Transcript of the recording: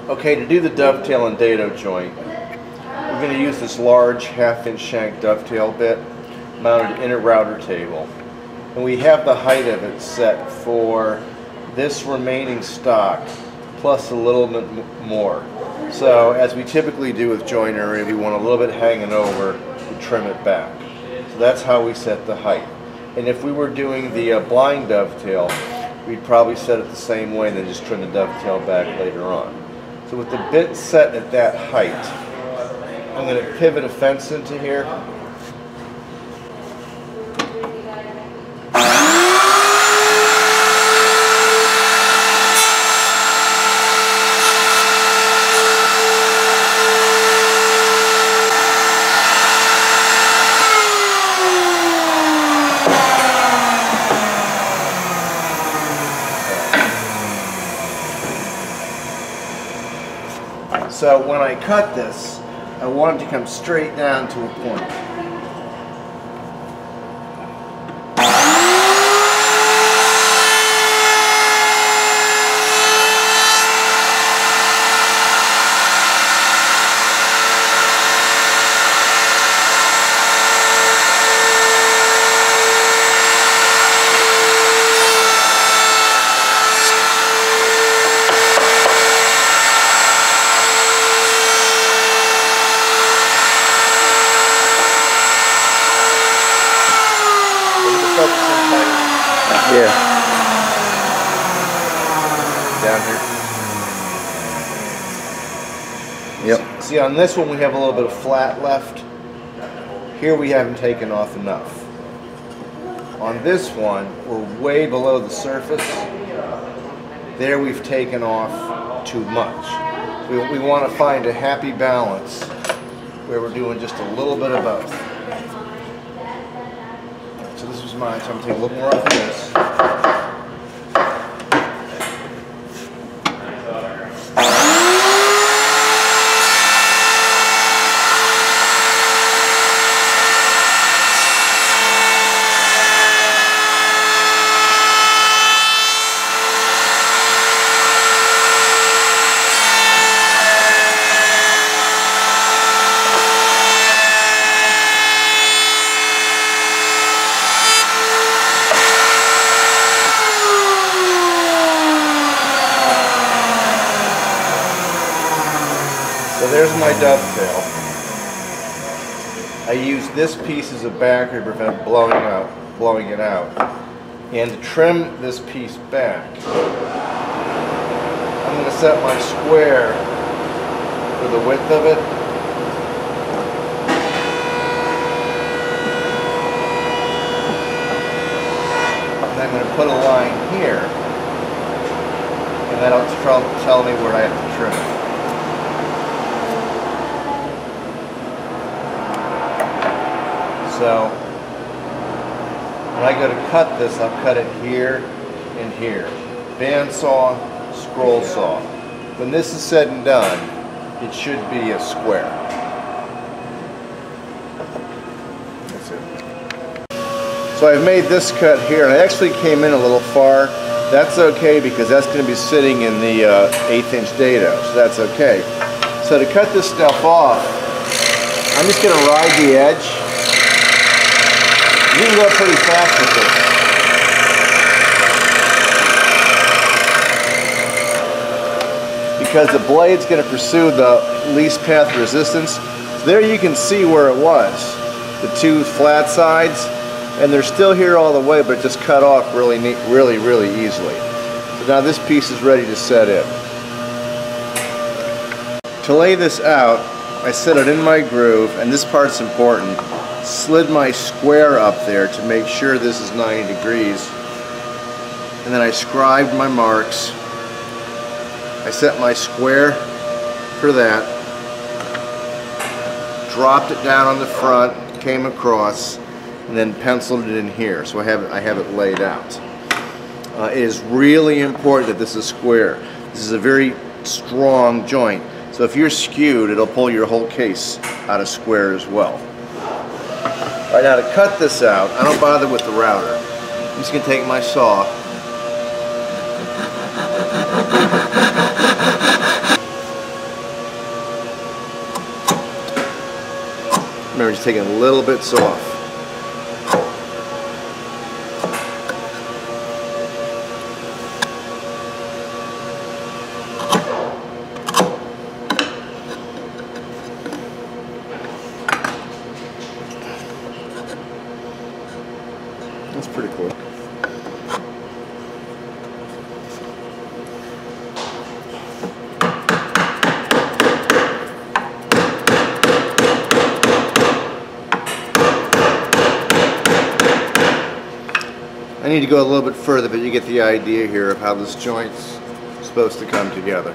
Okay, to do the dovetail and dado joint, we're going to use this large 1/2" shank dovetail bit mounted in a router table. And we have the height of it set for this remaining stock plus a little bit more. So as we typically do with joinery, we want a little bit hanging over to trim it back. So that's how we set the height. And if we were doing the blind dovetail, we'd probably set it the same way and then just trim the dovetail back later on. So with the bit set at that height, I'm going to pivot a fence into here. So when I cut this, I want it to come straight down to a point. Yeah. Down here. Yep. See, on this one we have a little bit of flat left. Here we haven't taken off enough. On this one, we're way below the surface. There we've taken off too much. We want to find a happy balance where we're doing just a little bit of both. So this was mine, so I'm going to take a little more off of this. So there's my dovetail. I use this piece as a backer to prevent blowing it out. And to trim this piece back, I'm going to set my square for the width of it. And I'm going to put a line here, and that'll tell me where I have to trim it. So when I go to cut this, I'll cut it here and here. Bandsaw, scroll saw. When this is said and done, it should be a square. That's it. So I've made this cut here, and I actually came in a little far. That's okay because that's going to be sitting in the 1/8" dado, so that's okay. So to cut this stuff off, I'm just going to ride the edge. You can go pretty fast with this, because the blade's going to pursue the least path of resistance. So there you can see where it was, the two flat sides, and they're still here all the way, but it just cut off really easily. So now this piece is ready to set in. To lay this out, I set it in my groove, and this part's important. Slid my square up there to make sure this is 90 degrees, and then I scribed my marks. I set my square for that, dropped it down on the front, came across, and then penciled it in here, so I have it laid out. It is really important that this is square. This is a very strong joint, so if you're skewed, it'll pull your whole case out of square as well. Alright, now to cut this out, I don't bother with the router. I'm just going to take my saw Remember, just taking little bits off. That's pretty cool. I need to go a little bit further, but you get the idea here of how this joint's supposed to come together.